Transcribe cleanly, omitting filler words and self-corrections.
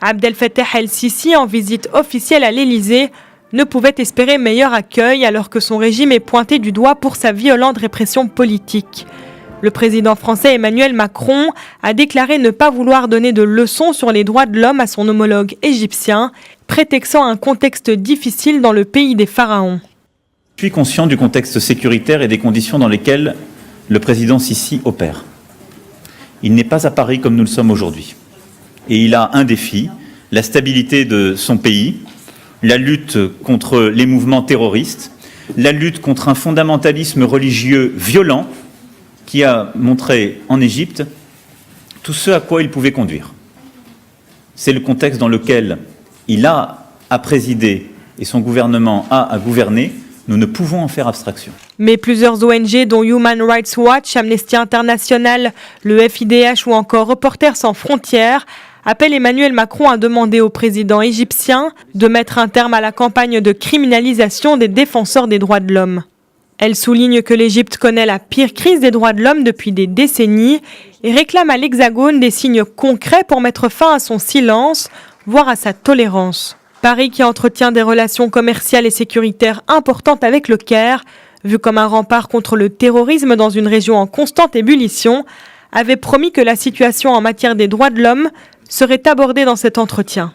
Abdel Fattah el-Sisi, en visite officielle à l'Élysée, ne pouvait espérer meilleur accueil alors que son régime est pointé du doigt pour sa violente répression politique. Le président français Emmanuel Macron a déclaré ne pas vouloir donner de leçons sur les droits de l'homme à son homologue égyptien, prétextant un contexte difficile dans le pays des pharaons. Je suis conscient du contexte sécuritaire et des conditions dans lesquelles le président Sisi opère. Il n'est pas à Paris comme nous le sommes aujourd'hui. Et il a un défi, la stabilité de son pays, la lutte contre les mouvements terroristes, la lutte contre un fondamentalisme religieux violent qui a montré en Égypte tout ce à quoi il pouvait conduire. C'est le contexte dans lequel il a à présider et son gouvernement a à gouverner. Nous ne pouvons en faire abstraction. Mais plusieurs ONG, dont Human Rights Watch, Amnesty International, le FIDH ou encore Reporters sans frontières, appellent Emmanuel Macron à demander au président égyptien de mettre un terme à la campagne de criminalisation des défenseurs des droits de l'homme. Elle souligne que l'Égypte connaît la pire crise des droits de l'homme depuis des décennies et réclame à l'Hexagone des signes concrets pour mettre fin à son silence, voire à sa tolérance. Paris, qui entretient des relations commerciales et sécuritaires importantes avec le Caire, vu comme un rempart contre le terrorisme dans une région en constante ébullition, avait promis que la situation en matière des droits de l'homme serait abordée dans cet entretien.